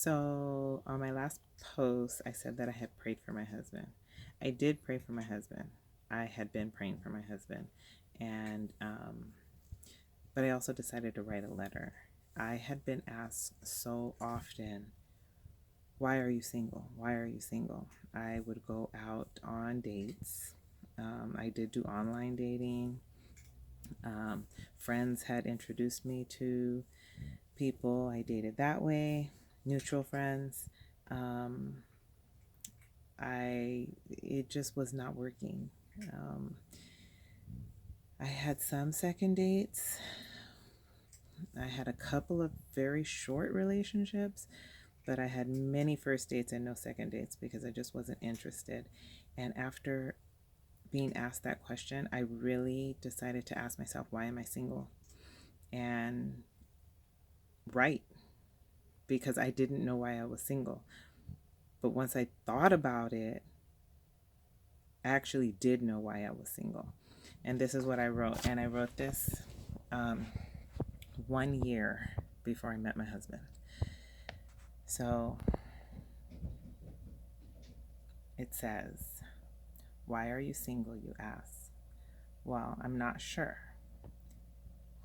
So, on my last post, I said that I had prayed for my husband. I did pray for my husband. I had been praying for my husband, and but I also decided to write a letter. I had been asked so often, "Why are you single? Why are you single?" I would go out on dates. I did do online dating. Um, Friends had introduced me to people. I dated that way, mutual friends. Um, it just was not working. Um, I had some second dates. I had a couple of very short relationships, but I had many first dates and no second dates because I just wasn't interested. And after being asked that question, I really decided to ask myself, why am I single? And right, because I didn't know why I was single. But once I thought about it, I actually did know why I was single. And this is what I wrote. And I wrote this um, 1 year before I met my husband. So it says, "Why are you single, you ask? Well, I'm not sure.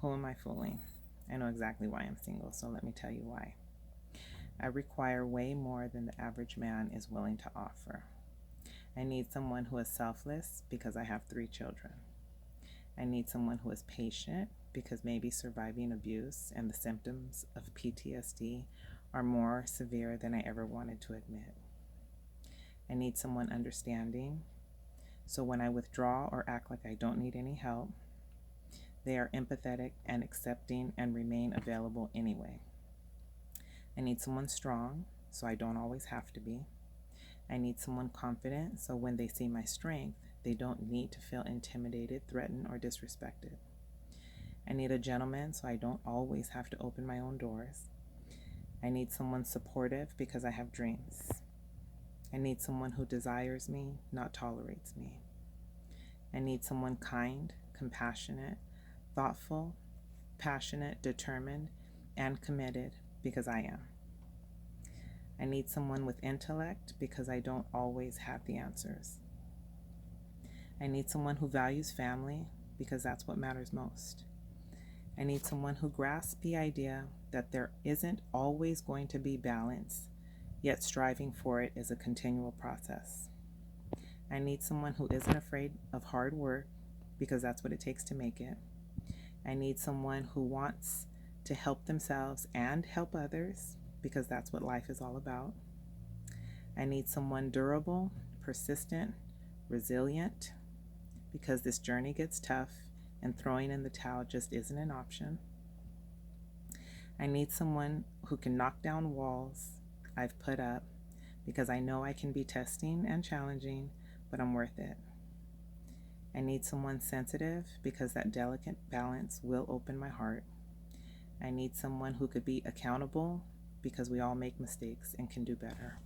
Who am I fooling? I know exactly why I'm single, so let me tell you why. I require way more than the average man is willing to offer. I need someone who is selfless because I have 3 children. I need someone who is patient because maybe surviving abuse and the symptoms of PTSD are more severe than I ever wanted to admit. I need someone understanding, so when I withdraw or act like I don't need any help, they are empathetic and accepting and remain available anyway. I need someone strong, so I don't always have to be. I need someone confident, so when they see my strength, they don't need to feel intimidated, threatened, or disrespected. I need a gentleman, so I don't always have to open my own doors. I need someone supportive because I have dreams. I need someone who desires me, not tolerates me. I need someone kind, compassionate, thoughtful, passionate, determined, and committed because I am. I need someone with intellect because I don't always have the answers. I need someone who values family because that's what matters most. I need someone who grasps the idea that there isn't always going to be balance, yet striving for it is a continual process. I need someone who isn't afraid of hard work because that's what it takes to make it. I need someone who wants to help themselves and help others because that's what life is all about. I need someone durable, persistent, resilient because this journey gets tough and throwing in the towel just isn't an option. I need someone who can knock down walls I've put up because I know I can be testing and challenging, but I'm worth it. I need someone sensitive because that delicate balance will open my heart. I need someone who could be accountable because we all make mistakes and can do better.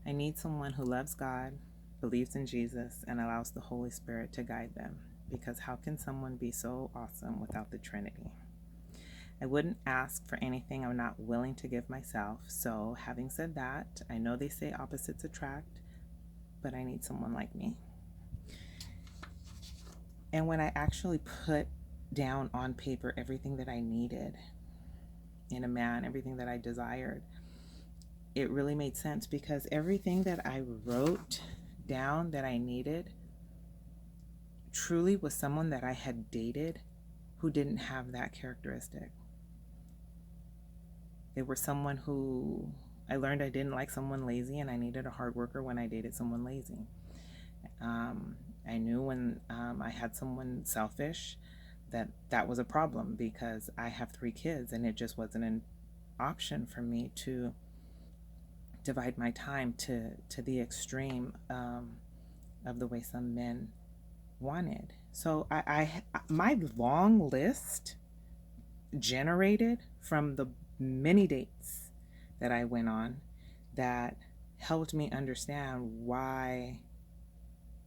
I need someone who loves God, believes in Jesus, and allows the Holy Spirit to guide them, because how can someone be so awesome without the Trinity? I wouldn't ask for anything I'm not willing to give myself. So, having said that, I know they say opposites attract, but I need someone like me. And when I actually put down on paper everything that I needed in a man, everything that I desired, it really made sense because everything that I wrote down that I needed truly was someone that I had dated who didn't have that characteristic. They were someone who I learned I didn't like someone lazy, and I needed a hard worker when I dated someone lazy. I knew when I had someone selfish that that was a problem because I have 3 kids and it just wasn't an option for me to divide my time to the extreme of the way some men wanted. So my long list generated from the many dates that I went on that helped me understand why,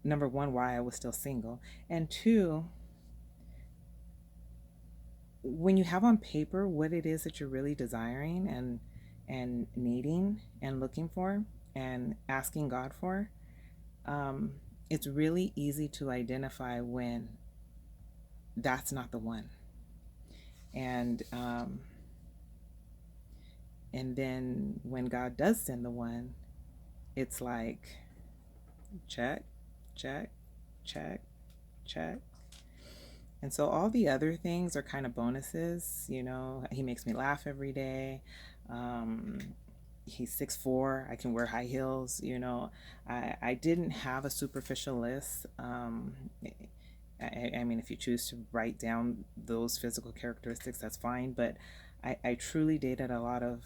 number one, why I was still single, and two, when you have on paper what it is that you're really desiring and needing and looking for and asking God for, um, it's really easy to identify when that's not the one. And and then when God does send the one, it's like check, check, check, check. And so all the other things are kind of bonuses. You know, he makes me laugh every day. Um, he's 6'4". I can wear high heels. You know, I didn't have a superficial list. I mean, if you choose to write down those physical characteristics, that's fine. But I truly dated a lot of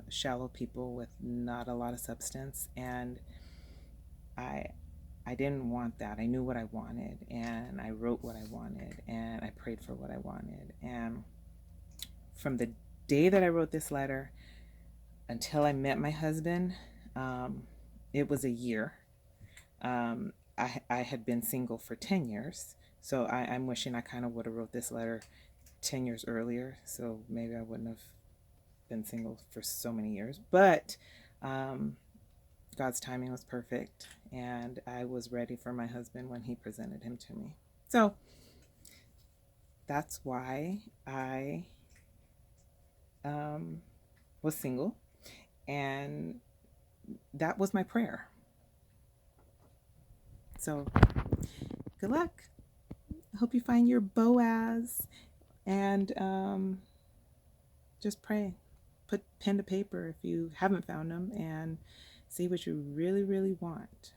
shallow people with not a lot of substance, and I I didn't want that. I knew what I wanted, and I wrote what I wanted, and I prayed for what I wanted. And from the day that I wrote this letter until I met my husband, um, it was a year. I had been single for 10 years, so I'm wishing I kind of would have wrote this letter 10 years earlier, so maybe I wouldn't have been single for so many years. But um, God's timing was perfect, and I was ready for my husband when he presented him to me. So that's why I was single, and that was my prayer. So good luck. I hope you find your Boaz, and just pray. Put pen to paper if you haven't found them, and see what you really, really want.